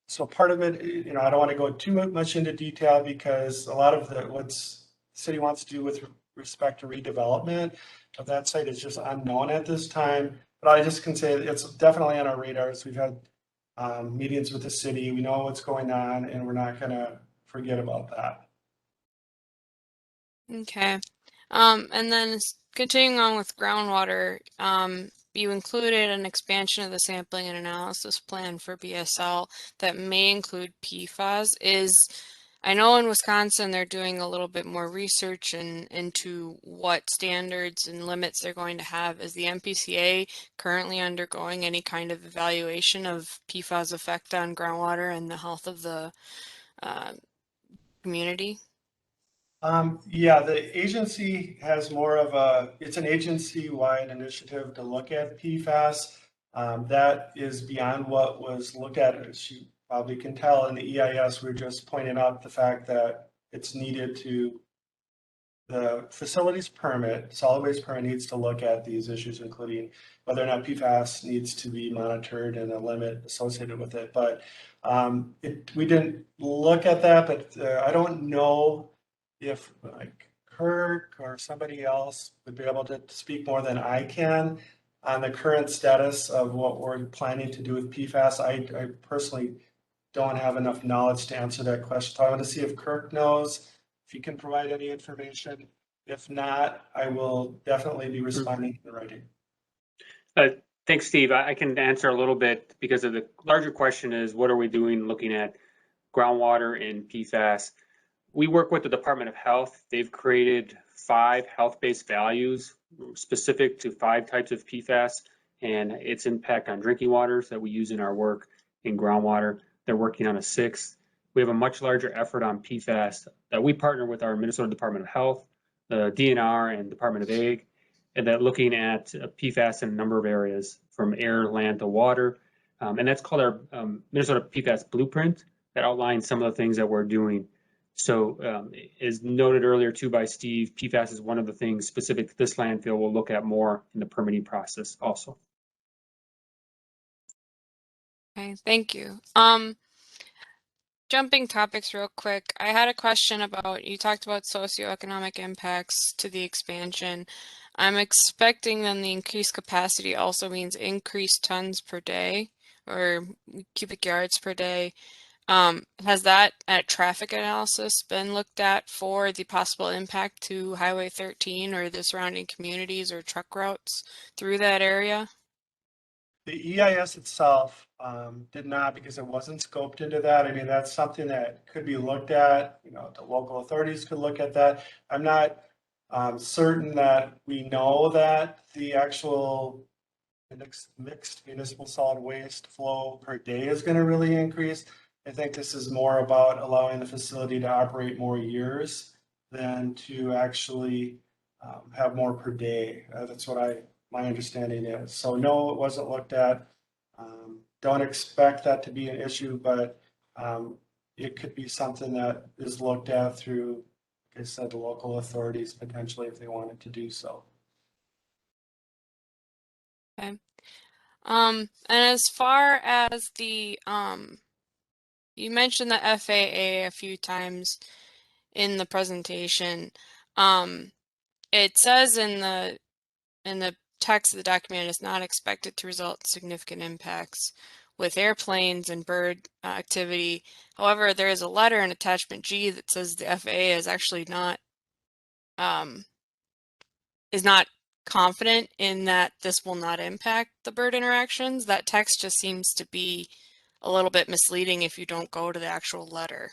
So part of it, I don't want to go too much into detail because a lot of what the city wants to do with respect to redevelopment of that site is just unknown at this time. But I just can say it's definitely on our radars. We've had meetings with the city. We know what's going on, and we're not going to forget about that. Okay. And then continuing on with groundwater, you included an expansion of the sampling and analysis plan for Bsl that may include Pfas. I know in Wisconsin they're doing a little bit more research into what standards and limits they're going to have. Is the MPCA currently undergoing any kind of evaluation of Pfas effect on groundwater and the health of the community? Yeah, the agency has more of it's an agency-wide initiative to look at PFAS. That is beyond what was looked at, as you probably can tell in the EIS. We're just pointing out the fact that it's needed the facilities permit, solid waste permit needs to look at these issues, including whether or not PFAS needs to be monitored and a limit associated with it. But we didn't look at that, but I don't know if like Kirk or somebody else would be able to speak more than I can on the current status of what we're planning to do with PFAS. I personally don't have enough knowledge to answer that question. So I want to see if Kirk knows, if he can provide any information. If not, I will definitely be responding in writing. Thanks, Steve. I can answer a little bit because of the larger question is what are we doing looking at groundwater and PFAS? We work with the Department of Health. They've created 5 health-based values specific to 5 types of PFAS and its impact on drinking waters that we use in our work in groundwater. They're working on a 6th. We have a much larger effort on PFAS that we partner with our Minnesota Department of Health, the DNR, and Department of Ag, and that looking at PFAS in a number of areas from air, land to water. And that's called our Minnesota PFAS Blueprint that outlines some of the things that we're doing. So as noted earlier too by Steve, PFAS is one of the things specific to this landfill we'll look at more in the permitting process also. Okay, thank you. Jumping topics real quick, I had a question about, you talked about socioeconomic impacts to the expansion. I'm expecting then the increased capacity also means increased tons per day or cubic yards per day. Has that traffic analysis been looked at for the possible impact to Highway 13 or the surrounding communities or truck routes through that area? The EIS itself did not, because it wasn't scoped into that. I mean, that's something that could be looked at. The local authorities could look at that. I'm not certain that we know that the actual mixed municipal solid waste flow per day is going to really increase. I think this is more about allowing the facility to operate more years than to actually have more per day. That's what my understanding is. So no, it wasn't looked at. Don't expect that to be an issue, but it could be something that is looked at through, like I said, the local authorities potentially if they wanted to do so. Okay. And as far as the you mentioned the FAA a few times in the presentation. It says in the text of the document is not expected to result in significant impacts with airplanes and bird activity. However, there is a letter in attachment G that says the FAA is actually not confident in that this will not impact the bird interactions. That text just seems to be a little bit misleading if you don't go to the actual letter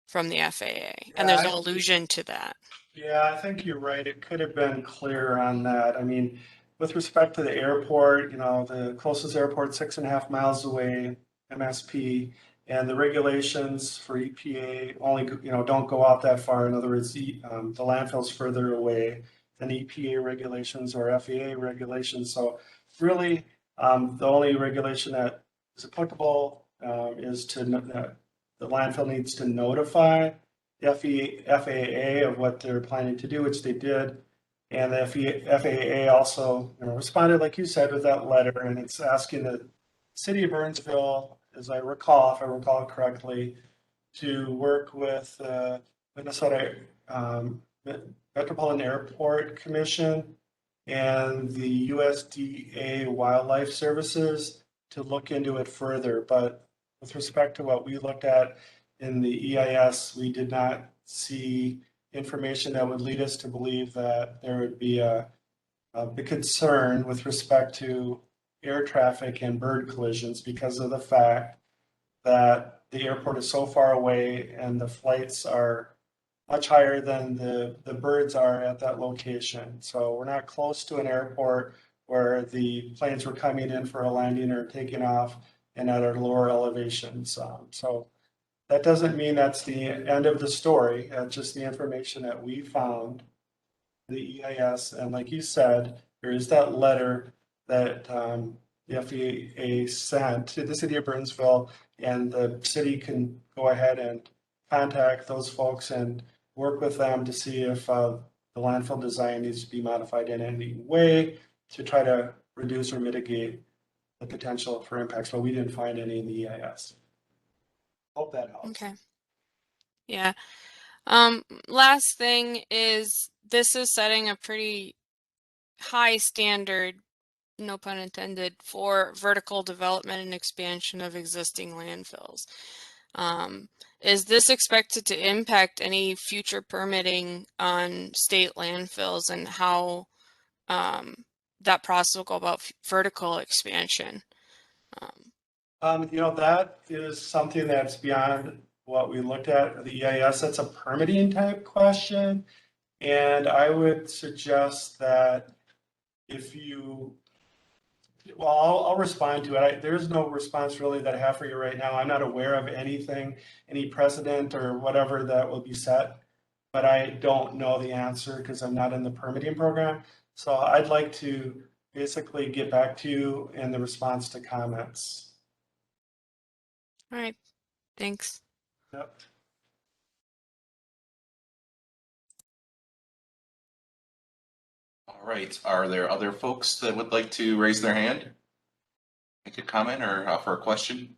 from the FAA, and there's no allusion to that. Yeah, I think you're right. It could have been clearer on that. I mean, with respect to the airport, the closest airport, 6.5 miles away, MSP, and the regulations for EPA only, don't go out that far. In other words, the landfill's further away than EPA regulations or FAA regulations. So really, the only regulation that is applicable is the landfill needs to notify the FAA of what they're planning to do, which they did. And the FAA also responded, like you said, with that letter, and it's asking the city of Burnsville, as I recall, if I recall correctly, to work with Minnesota Metropolitan Airport Commission and the USDA Wildlife Services to look into it further. But with respect to what we looked at in the EIS, we did not see information that would lead us to believe that there would be a big concern with respect to air traffic and bird collisions because of the fact that the airport is so far away and the flights are much higher than the birds are at that location. So we're not close to an airport where the planes were coming in for a landing or taking off and at a lower elevations. So that doesn't mean that's the end of the story. That's just the information that we found, the EIS. And like you said, there is that letter that the FAA sent to the city of Burnsville, and the city can go ahead and contact those folks and work with them to see if the landfill design needs to be modified in any way to try to reduce or mitigate the potential for impacts. But we didn't find any in the EIS. Hope that helps. Okay. Yeah. Last thing is this is setting a pretty high standard, no pun intended, for vertical development and expansion of existing landfills. Is this expected to impact any future permitting on state landfills and how that process will go about vertical expansion? That is something that's beyond what we looked at the EIS. That's a permitting type question. And I would suggest that I'll respond to it. There's no response really that I have for you right now. I'm not aware of anything, any precedent or whatever that will be set, but I don't know the answer because I'm not in the permitting program. So I'd like to basically get back to you in the response to comments. All right, thanks. Yep. All right, are there other folks that would like to raise their hand? Make a comment or offer a question?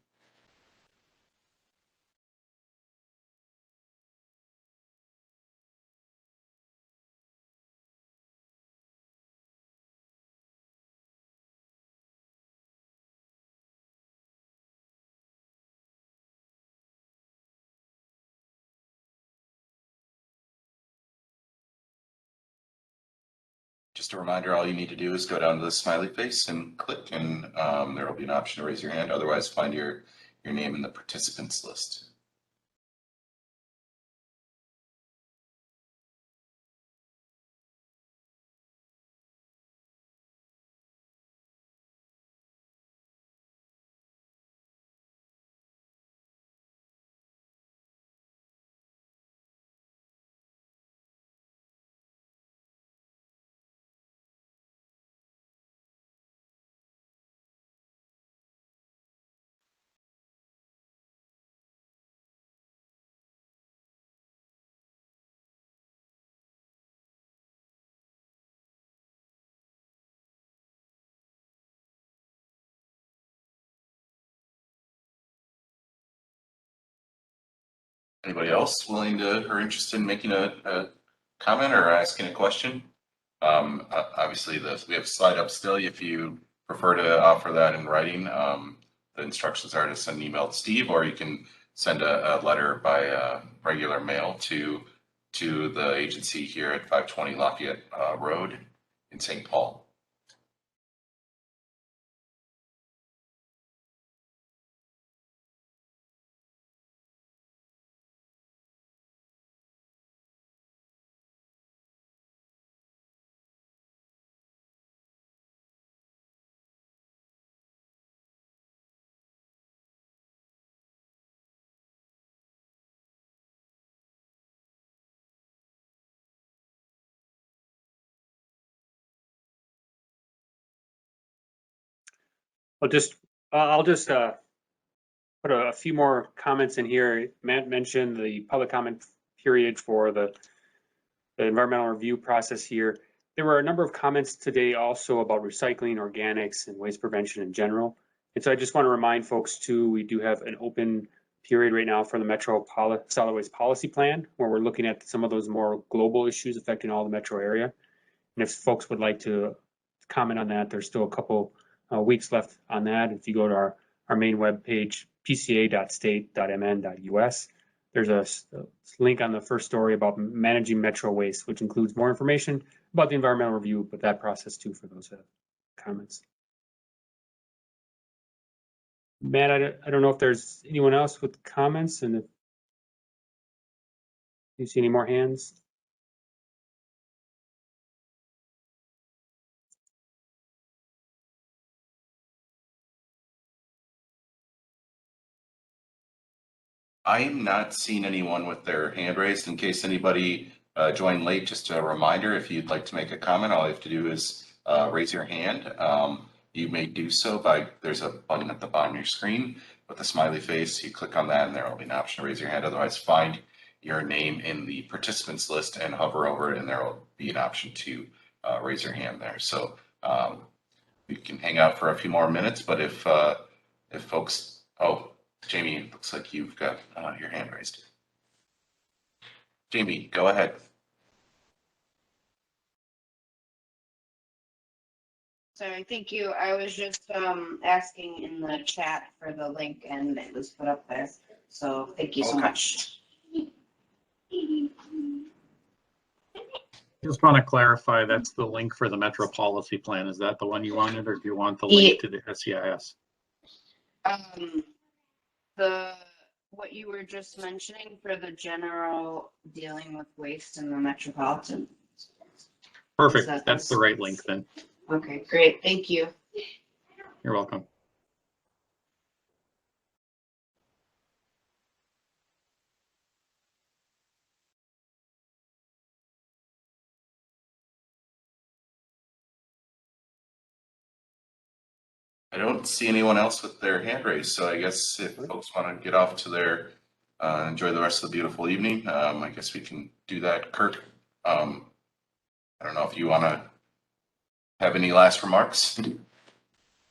Just a reminder, all you need to do is go down to the smiley face and click, and there will be an option to raise your hand. Otherwise, find your name in the participants list. Anybody else willing to or interested in making a comment or asking a question? Obviously, we have a slide up still. If you prefer to offer that in writing, the instructions are to send an email to Steve, or you can send a letter by regular mail to the agency here at 520 Lafayette Road in St. Paul. I'll just put a few more comments in here. Matt mentioned the public comment period for the environmental review process here. There were a number of comments today also about recycling, organics, and waste prevention in general. And so I just want to remind folks too, we do have an open period right now for the Metro Solid Waste Policy Plan, where we're looking at some of those more global issues affecting all the metro area. And if folks would like to comment on that, there's still a couple weeks left on that. If you go to our main webpage, pca.state.mn.us, there's a link on the first story about managing metro waste, which includes more information about the environmental review, but that process too for those comments. Matt, I don't know if there's anyone else with comments, and if you see any more hands. I am not seeing anyone with their hand raised. In case anybody joined late, just a reminder, if you'd like to make a comment, all you have to do is raise your hand. You may do so by, there's a button at the bottom of your screen with a smiley face. You click on that and there will be an option to raise your hand. Otherwise, find your name in the participants list and hover over it, and there will be an option to raise your hand there. So we can hang out for a few more minutes, but if folks, oh, Jamie, it looks like you've got your hand raised. Jamie, go ahead. Sorry, thank you. I was just asking in the chat for the link and it was put up there. So thank you so much. Just want to clarify, that's the link for the Metro Policy Plan. Is that the one you wanted, or do you want the link to the SEIS? What you were just mentioning for the general dealing with waste in the Metropolitan. Perfect. That's the right link then. Okay, great. Thank you. You're welcome. I don't see anyone else with their hand raised, so I guess if folks want to get off to their enjoy the rest of the beautiful evening, I guess we can do that. Kirk, I don't know if you want to have any last remarks.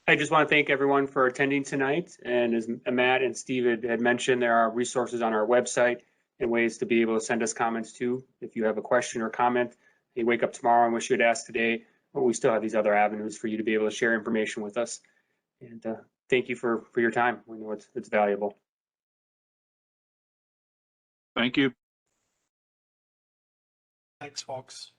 I just want to thank everyone for attending tonight. And as Matt and Steve had mentioned, there are resources on our website and ways to be able to send us comments too. If you have a question or comment, you wake up tomorrow and wish you had asked today, but we still have these other avenues for you to be able to share information with us. And thank you for your time. We know it's valuable. Thank you. Thanks, folks.